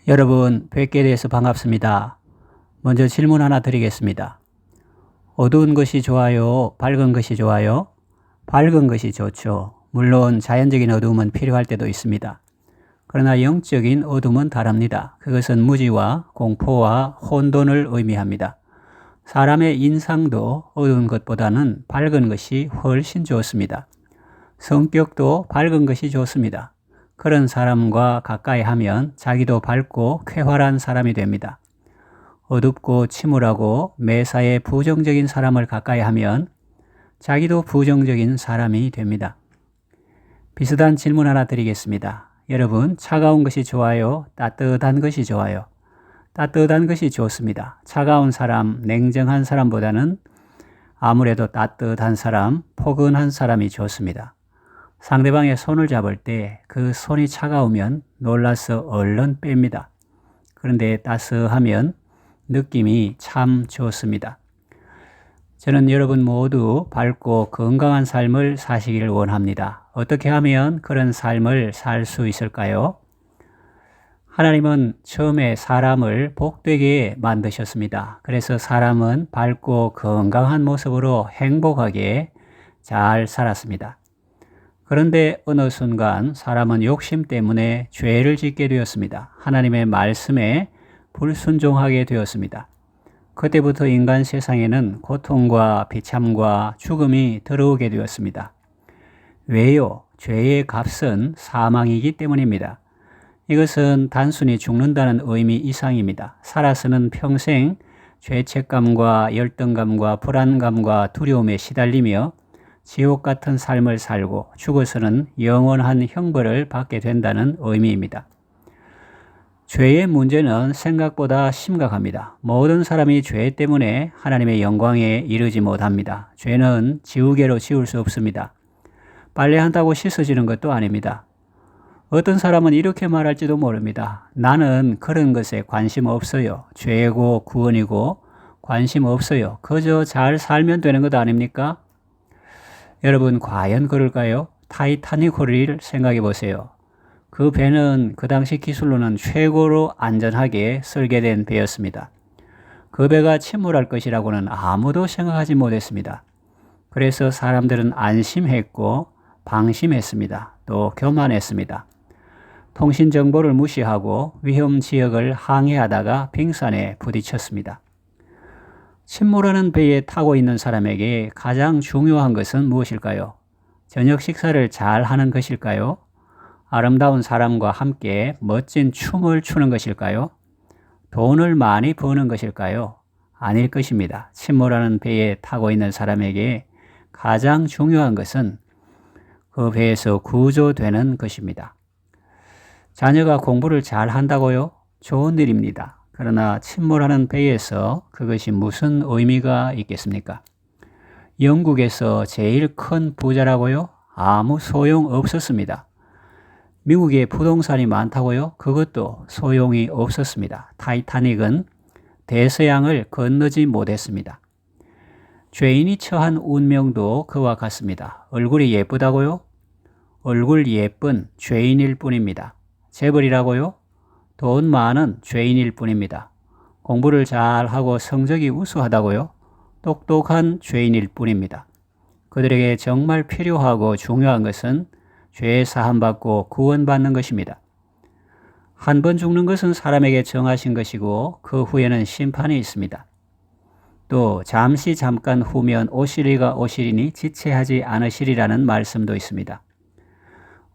여러분 뵙게 돼서 반갑습니다. 먼저 질문 하나 드리겠습니다. 어두운 것이 좋아요? 밝은 것이 좋아요? 밝은 것이 좋죠. 물론 자연적인 어두움은 필요할 때도 있습니다. 그러나 영적인 어둠은 다릅니다. 그것은 무지와 공포와 혼돈을 의미합니다. 사람의 인상도 어두운 것보다는 밝은 것이 훨씬 좋습니다. 성격도 밝은 것이 좋습니다. 그런 사람과 가까이 하면 자기도 밝고 쾌활한 사람이 됩니다. 어둡고 침울하고 매사에 부정적인 사람을 가까이 하면 자기도 부정적인 사람이 됩니다. 비슷한 질문 하나 드리겠습니다. 여러분, 차가운 것이 좋아요? 따뜻한 것이 좋아요? 따뜻한 것이 좋습니다. 차가운 사람, 냉정한 사람보다는 아무래도 따뜻한 사람, 포근한 사람이 좋습니다. 상대방의 손을 잡을 때 그 손이 차가우면 놀라서 얼른 뺍니다. 그런데 따스하면 느낌이 참 좋습니다. 저는 여러분 모두 밝고 건강한 삶을 사시기를 원합니다. 어떻게 하면 그런 삶을 살 수 있을까요? 하나님은 처음에 사람을 복되게 만드셨습니다. 그래서 사람은 밝고 건강한 모습으로 행복하게 잘 살았습니다. 그런데 어느 순간 사람은 욕심 때문에 죄를 짓게 되었습니다. 하나님의 말씀에 불순종하게 되었습니다. 그때부터 인간 세상에는 고통과 비참과 죽음이 들어오게 되었습니다. 왜요? 죄의 값은 사망이기 때문입니다. 이것은 단순히 죽는다는 의미 이상입니다. 살아서는 평생 죄책감과 열등감과 불안감과 두려움에 시달리며 지옥 같은 삶을 살고 죽어서는 영원한 형벌을 받게 된다는 의미입니다. 죄의 문제는 생각보다 심각합니다. 모든 사람이 죄 때문에 하나님의 영광에 이르지 못합니다. 죄는 지우개로 지울 수 없습니다. 빨래한다고 씻어지는 것도 아닙니다. 어떤 사람은 이렇게 말할지도 모릅니다. 나는 그런 것에 관심 없어요. 죄고 구원이고 관심 없어요. 그저 잘 살면 되는 것 아닙니까? 여러분, 과연 그럴까요? 타이타닉 호를 생각해 보세요. 그 배는 그 당시 기술로는 최고로 안전하게 설계된 배였습니다. 그 배가 침몰할 것이라고는 아무도 생각하지 못했습니다. 그래서 사람들은 안심했고 방심했습니다. 또 교만했습니다. 통신 정보를 무시하고 위험 지역을 항해하다가 빙산에 부딪혔습니다. 침몰하는 배에 타고 있는 사람에게 가장 중요한 것은 무엇일까요? 저녁 식사를 잘 하는 것일까요? 아름다운 사람과 함께 멋진 춤을 추는 것일까요? 돈을 많이 버는 것일까요? 아닐 것입니다. 침몰하는 배에 타고 있는 사람에게 가장 중요한 것은 그 배에서 구조되는 것입니다. 자녀가 공부를 잘 한다고요? 좋은 일입니다. 그러나 침몰하는 배에서 그것이 무슨 의미가 있겠습니까? 영국에서 제일 큰 부자라고요? 아무 소용 없었습니다. 미국에 부동산이 많다고요? 그것도 소용이 없었습니다. 타이타닉은 대서양을 건너지 못했습니다. 죄인이 처한 운명도 그와 같습니다. 얼굴이 예쁘다고요? 얼굴 예쁜 죄인일 뿐입니다. 재벌이라고요? 돈 많은 죄인일 뿐입니다. 공부를 잘하고 성적이 우수하다고요? 똑똑한 죄인일 뿐입니다. 그들에게 정말 필요하고 중요한 것은 죄 사함받고 구원받는 것입니다. 한 번 죽는 것은 사람에게 정하신 것이고 그 후에는 심판이 있습니다. 또 잠깐 후면 오시리가 오시리니 지체하지 않으시리라는 말씀도 있습니다.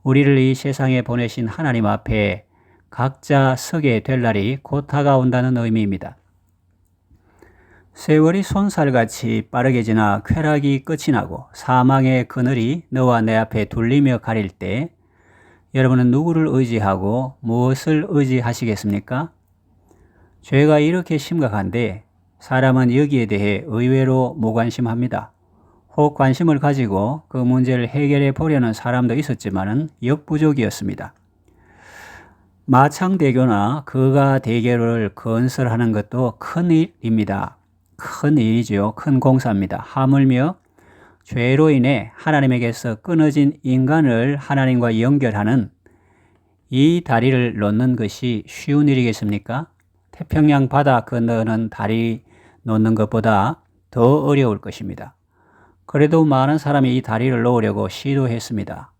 우리를 이 세상에 보내신 하나님 앞에 각자 서게 될 날이 곧 다가온다는 의미입니다. 세월이 손살같이 빠르게 지나 쾌락이 끝이 나고 사망의 그늘이 너와 내 앞에 둘리며 가릴 때 여러분은 누구를 의지하고 무엇을 의지하시겠습니까? 죄가 이렇게 심각한데 사람은 여기에 대해 의외로 무관심합니다. 혹 관심을 가지고 그 문제를 해결해 보려는 사람도 있었지만은 역부족이었습니다. 마창대교나 거가대교를 건설하는 것도 큰 일입니다. 큰 일이죠. 큰 공사입니다. 하물며 죄로 인해 하나님에게서 끊어진 인간을 하나님과 연결하는 이 다리를 놓는 것이 쉬운 일이겠습니까? 태평양 바다 건너는 다리 놓는 것보다 더 어려울 것입니다. 그래도 많은 사람이 이 다리를 놓으려고 시도했습니다.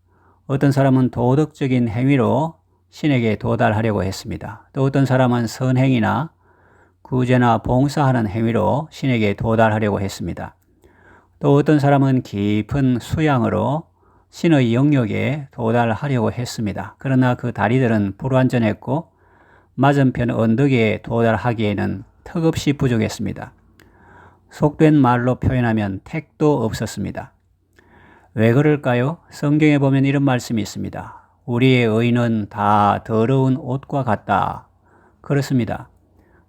어떤 사람은 도덕적인 행위로 신에게 도달하려고 했습니다. 또 어떤 사람은 선행이나 구제나 봉사하는 행위로 신에게 도달하려고 했습니다. 또 어떤 사람은 깊은 수양으로 신의 영역에 도달하려고 했습니다. 그러나 그 다리들은 불완전했고 맞은편 언덕에 도달하기에는 턱없이 부족했습니다. 속된 말로 표현하면 택도 없었습니다. 왜 그럴까요? 성경에 보면 이런 말씀이 있습니다. 우리의 의는 다 더러운 옷과 같다. 그렇습니다.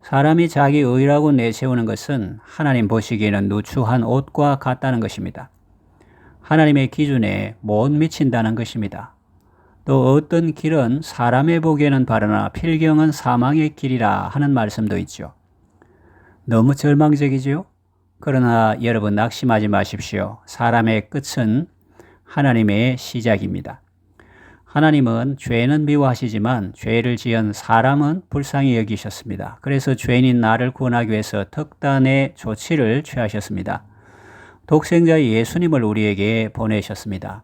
사람이 자기 의라고 내세우는 것은 하나님 보시기에는 누추한 옷과 같다는 것입니다. 하나님의 기준에 못 미친다는 것입니다. 또 어떤 길은 사람의 보기에는 바르나 필경은 사망의 길이라 하는 말씀도 있죠. 너무 절망적이죠? 그러나 여러분 낙심하지 마십시오. 사람의 끝은 하나님의 시작입니다. 하나님은 죄는 미워하시지만 죄를 지은 사람은 불쌍히 여기셨습니다. 그래서 죄인인 나를 구원하기 위해서 특단의 조치를 취하셨습니다. 독생자 예수님을 우리에게 보내셨습니다.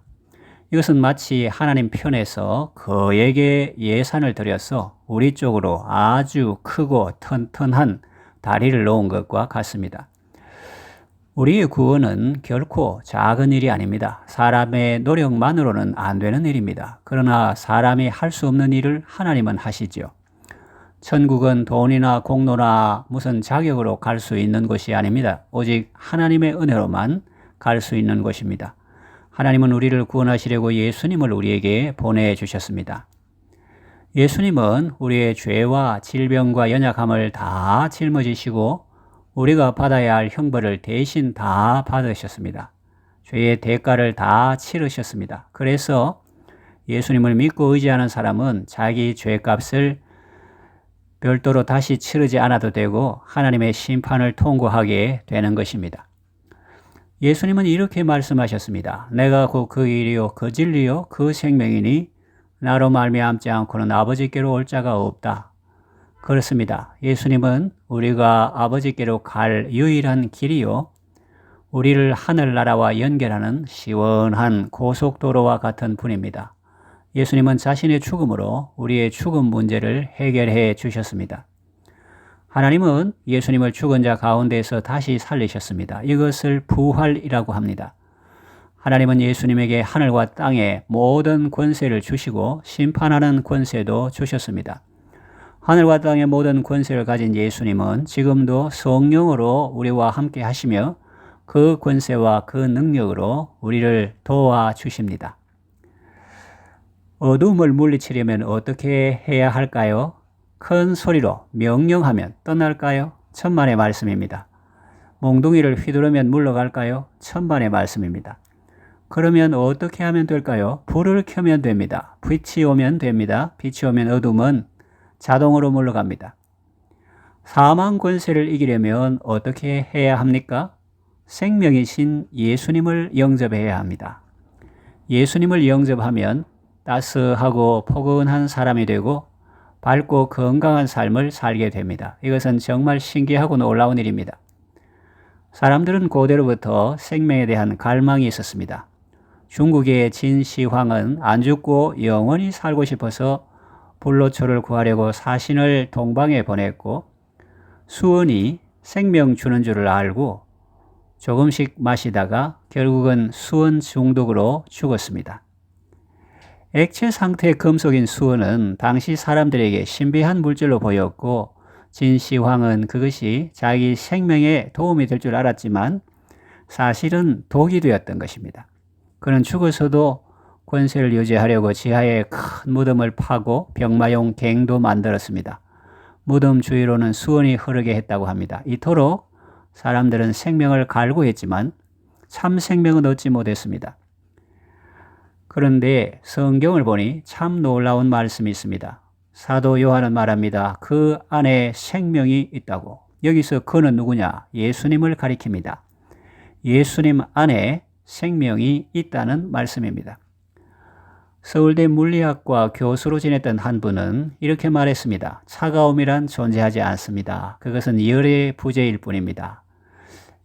이것은 마치 하나님 편에서 그에게 예산을 들여서 우리 쪽으로 아주 크고 튼튼한 다리를 놓은 것과 같습니다. 우리의 구원은 결코 작은 일이 아닙니다. 사람의 노력만으로는 안 되는 일입니다. 그러나 사람이 할 수 없는 일을 하나님은 하시죠. 천국은 돈이나 공로나 무슨 자격으로 갈 수 있는 곳이 아닙니다. 오직 하나님의 은혜로만 갈 수 있는 곳입니다. 하나님은 우리를 구원하시려고 예수님을 우리에게 보내주셨습니다. 예수님은 우리의 죄와 질병과 연약함을 다 짊어지시고 우리가 받아야 할 형벌을 대신 다 받으셨습니다. 죄의 대가를 다 치르셨습니다. 그래서 예수님을 믿고 의지하는 사람은 자기 죄값을 별도로 다시 치르지 않아도 되고 하나님의 심판을 통과하게 되는 것입니다. 예수님은 이렇게 말씀하셨습니다. 내가 곧 그 길이요 그 진리요 그 생명이니 나로 말미암지 않고는 아버지께로 올 자가 없다. 그렇습니다. 예수님은 우리가 아버지께로 갈 유일한 길이요 우리를 하늘나라와 연결하는 시원한 고속도로와 같은 분입니다. 예수님은 자신의 죽음으로 우리의 죽음 문제를 해결해 주셨습니다. 하나님은 예수님을 죽은 자 가운데에서 다시 살리셨습니다. 이것을 부활이라고 합니다. 하나님은 예수님에게 하늘과 땅의 모든 권세를 주시고 심판하는 권세도 주셨습니다. 하늘과 땅의 모든 권세를 가진 예수님은 지금도 성령으로 우리와 함께 하시며 그 권세와 그 능력으로 우리를 도와주십니다. 어둠을 물리치려면 어떻게 해야 할까요? 큰 소리로 명령하면 떠날까요? 천만의 말씀입니다. 몽둥이를 휘두르면 물러갈까요? 천만의 말씀입니다. 그러면 어떻게 하면 될까요? 불을 켜면 됩니다. 빛이 오면 됩니다. 빛이 오면 어둠은 자동으로 물러갑니다. 사망 권세를 이기려면 어떻게 해야 합니까? 생명이신 예수님을 영접해야 합니다. 예수님을 영접하면 따스하고 포근한 사람이 되고 밝고 건강한 삶을 살게 됩니다. 이것은 정말 신기하고 놀라운 일입니다. 사람들은 고대로부터 생명에 대한 갈망이 있었습니다. 중국의 진시황은 안 죽고 영원히 살고 싶어서 불로초를 구하려고 사신을 동방에 보냈고 수원이 생명 주는 줄을 알고 조금씩 마시다가 결국은 수원 중독으로 죽었습니다. 액체 상태의 금속인 수은은 당시 사람들에게 신비한 물질로 보였고 진시황은 그것이 자기 생명에 도움이 될 줄 알았지만 사실은 독이 되었던 것입니다. 그는 죽어서도 권세를 유지하려고 지하에 큰 무덤을 파고 병마용 갱도 만들었습니다. 무덤 주위로는 수원이 흐르게 했다고 합니다. 이토록 사람들은 생명을 갈구했지만 참 생명은 얻지 못했습니다. 그런데 성경을 보니 참 놀라운 말씀이 있습니다. 사도 요한은 말합니다. 그 안에 생명이 있다고. 여기서 그는 누구냐? 예수님을 가리킵니다. 예수님 안에 생명이 있다는 말씀입니다. 서울대 물리학과 교수로 지냈던 한 분은 이렇게 말했습니다. 차가움이란 존재하지 않습니다. 그것은 열의 부재일 뿐입니다.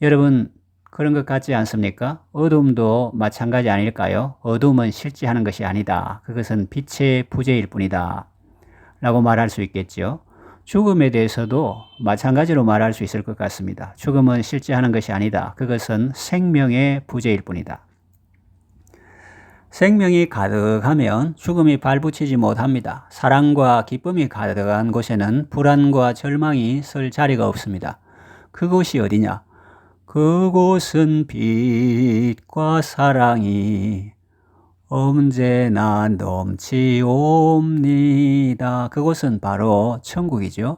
여러분, 그런 것 같지 않습니까? 어둠도 마찬가지 아닐까요? 어둠은 실제하는 것이 아니다. 그것은 빛의 부재일 뿐이다. 라고 말할 수 있겠죠. 죽음에 대해서도 마찬가지로 말할 수 있을 것 같습니다. 죽음은 실제하는 것이 아니다. 그것은 생명의 부재일 뿐이다. 생명이 가득하면 죽음이 발붙이지 못합니다. 사랑과 기쁨이 가득한 곳에는 불안과 절망이 설 자리가 없습니다. 그곳이 어디냐? 그곳은 빛과 사랑이 언제나 넘치옵니다. 그곳은 바로 천국이죠.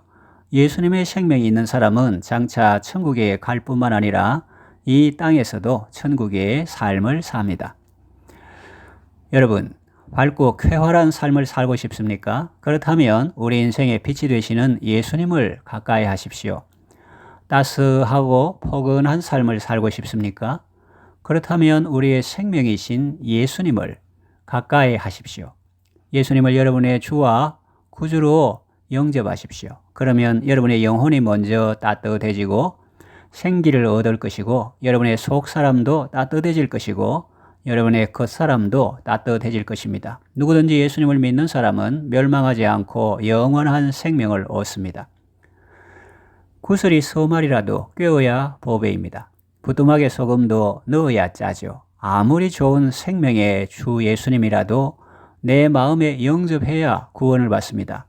예수님의 생명이 있는 사람은 장차 천국에 갈 뿐만 아니라 이 땅에서도 천국의 삶을 삽니다. 여러분, 밝고 쾌활한 삶을 살고 싶습니까? 그렇다면 우리 인생의 빛이 되시는 예수님을 가까이 하십시오. 따스하고 포근한 삶을 살고 싶습니까? 그렇다면 우리의 생명이신 예수님을 가까이 하십시오. 예수님을 여러분의 주와 구주로 영접하십시오. 그러면 여러분의 영혼이 먼저 따뜻해지고 생기를 얻을 것이고 여러분의 속 사람도 따뜻해질 것이고 여러분의 겉사람도 따뜻해질 것입니다. 누구든지 예수님을 믿는 사람은 멸망하지 않고 영원한 생명을 얻습니다. 구슬이 서말이라도 꿰어야 보배입니다. 부뚜막에 소금도 넣어야 짜죠. 아무리 좋은 생명의 주 예수님이라도 내 마음에 영접해야 구원을 받습니다.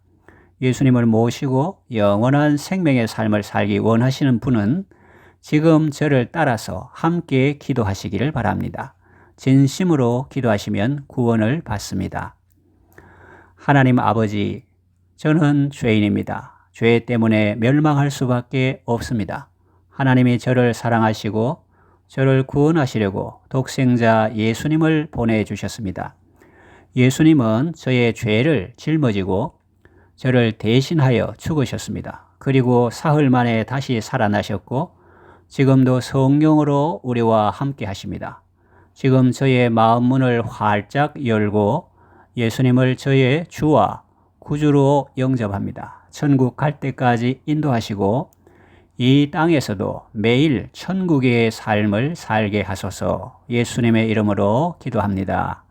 예수님을 모시고 영원한 생명의 삶을 살기 원하시는 분은 지금 저를 따라서 함께 기도하시기를 바랍니다. 진심으로 기도하시면 구원을 받습니다. 하나님 아버지, 저는 죄인입니다. 죄 때문에 멸망할 수밖에 없습니다. 하나님이 저를 사랑하시고 저를 구원하시려고 독생자 예수님을 보내주셨습니다. 예수님은 저의 죄를 짊어지고 저를 대신하여 죽으셨습니다. 그리고 사흘 만에 다시 살아나셨고 지금도 성령으로 우리와 함께 하십니다. 지금 저의 마음 문을 활짝 열고 예수님을 저의 주와 구주로 영접합니다. 천국 갈 때까지 인도하시고 이 땅에서도 매일 천국의 삶을 살게 하소서. 예수님의 이름으로 기도합니다.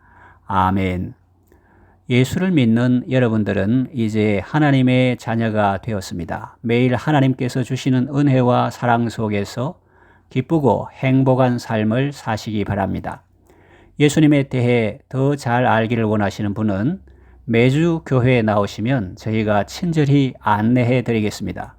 아멘. 예수를 믿는 여러분들은 이제 하나님의 자녀가 되었습니다. 매일 하나님께서 주시는 은혜와 사랑 속에서 기쁘고 행복한 삶을 사시기 바랍니다. 예수님에 대해 더 잘 알기를 원하시는 분은 매주 교회에 나오시면 저희가 친절히 안내해 드리겠습니다.